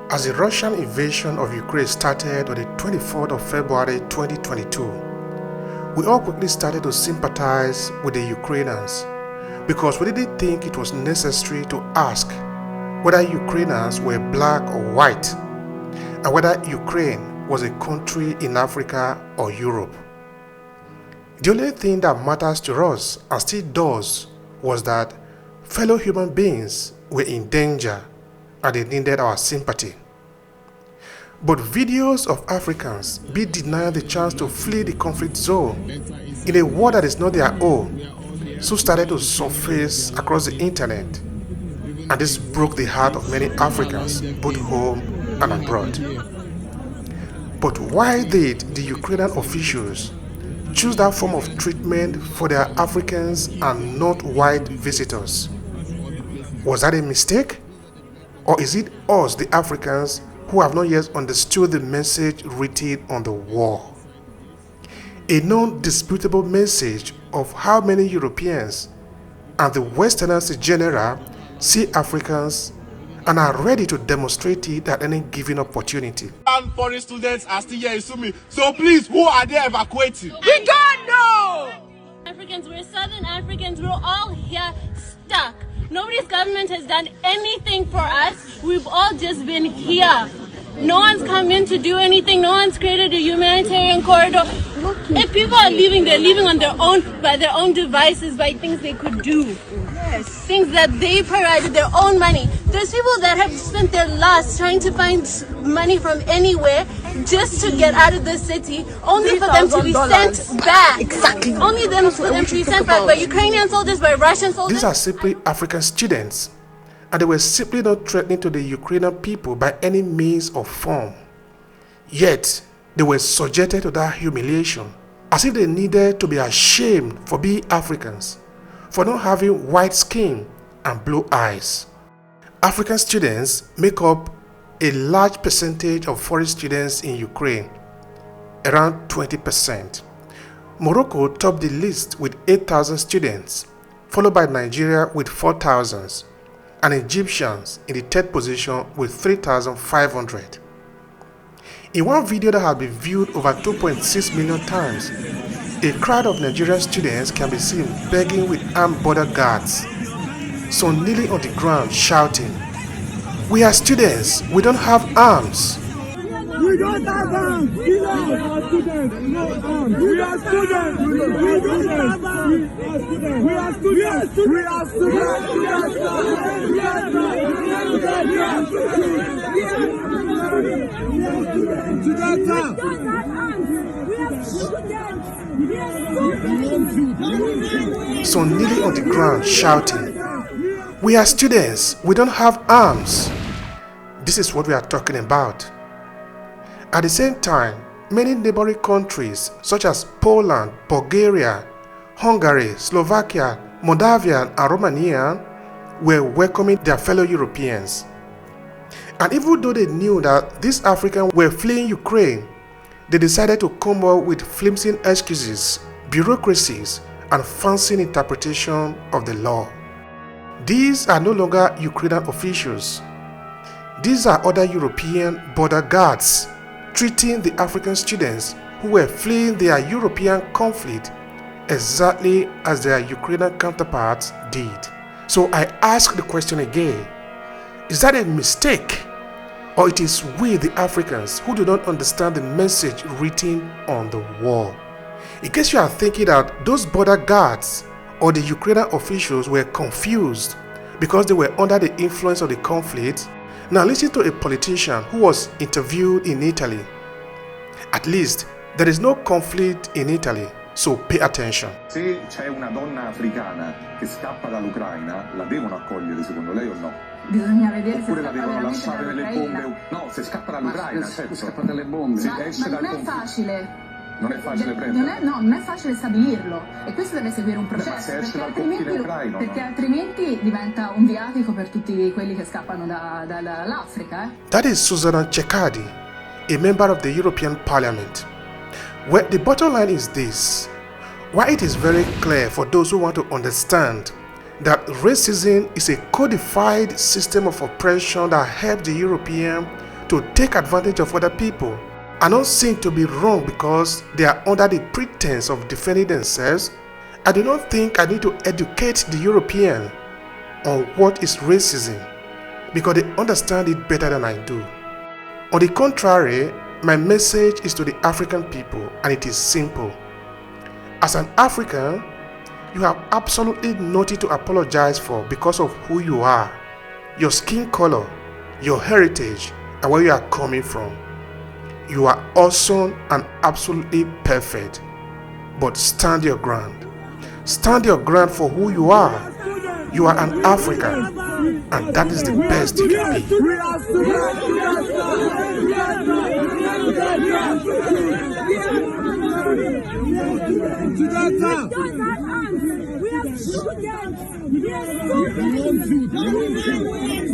As the Russian invasion of Ukraine started on the 24th of February 2022, we all quickly started to sympathize with the Ukrainians because we didn't think it was necessary to ask whether Ukrainians were black or white and whether Ukraine was a country in Africa or Europe. The only thing that matters to us and still does was that fellow human beings were in danger and they needed our sympathy. But videos of Africans being denied the chance to flee the conflict zone in a war that is not their own so started to surface across the internet, and this broke the heart of many Africans, both home and abroad. But why did the Ukrainian officials choose that form of treatment for their Africans and not white visitors? Was that a mistake? Or is it us, the Africans, who have not yet understood the message written on the wall? A non-disputable message of how many Europeans and the Westerners in general see Africans and are ready to demonstrate it at any given opportunity. And foreign students are still here in Sumi. So please, who are they evacuating? We don't know! Africans, we're Southern Africans, we're all here stuck. Nobody's government has done anything for us. We've all just been here. No one's come in to do anything. No one's created a humanitarian corridor. If people are leaving, they're leaving on their own, by their own devices, by things they could do. Yes. Things that they provided, their own money. There's people that have spent their lives trying to find money from anywhere just to get out of the city, only for them to be sent back. Exactly. Only for them to be sent back by Ukrainian soldiers, by Russian soldiers. These are simply African students, and they were simply not threatening to the Ukrainian people by any means or form. Yet, they were subjected to that humiliation, as if they needed to be ashamed for being Africans, for not having white skin and blue eyes. African students make up a large percentage of foreign students in Ukraine, around 20%. Morocco topped the list with 8,000 students, followed by Nigeria with 4,000, and Egyptians in the third position with 3,500. In one video that has been viewed over 2.6 million times, a crowd of Nigerian students can be seen begging with armed border guards, some kneeling on the ground shouting, "We are students, we don't have arms." We don't have arms. We are students. No arms. We are students. We don't have arms. We are students. We are students. We are students. We are students. Some kneeling on the ground shouting, "We are students, we don't have arms." This is what we are talking about. At the same time, many neighboring countries such as Poland, Bulgaria, Hungary, Slovakia, Moldavia, and Romania were welcoming their fellow Europeans. And even though they knew that these Africans were fleeing Ukraine, they decided to come up with flimsy excuses, bureaucracies, and fancy interpretation of the law. These are no longer Ukrainian officials. These are other European border guards treating the African students who were fleeing their European conflict exactly as their Ukrainian counterparts did. So I ask the question again, is that a mistake? Or it is we, the Africans, who do not understand the message written on the wall? In case you are thinking that those border guards or the Ukrainian officials were confused because they were under the influence of the conflict, now listen to a politician who was interviewed in Italy. At least there is no conflict in Italy, so pay attention. Se c'è una donna africana che scappa dall'Ucraina, la devono accogliere secondo lei o no? Bisogna vedere oppure se la devono lasciare nelle bombe. No, se scappa dall'Ucraina, certo. Se scappa dalle bombe. Ma non è facile. Non è facile prendere. Non è facile stabilirlo, e questo deve seguire un processo, perché altrimenti diventa un viatico per tutti quelli che scappano dall'Africa. That is Susanna Ceccardi, a member of the European Parliament. Well, the bottom line is this: while it is very clear for those who want to understand that racism is a codified system of oppression that helped the European to take advantage of other people. I don't seem to be wrong because they are under the pretense of defending themselves. I do not think I need to educate the European on what is racism because they understand it better than I do. On the contrary, my message is to the African people, and it is simple. As an African, you have absolutely nothing to apologize for because of who you are, your skin color, your heritage, and where you are coming from. You are awesome and absolutely perfect, but stand your ground. Stand your ground for who you are. You are an African, and that is the best you can be. We are students. We are students.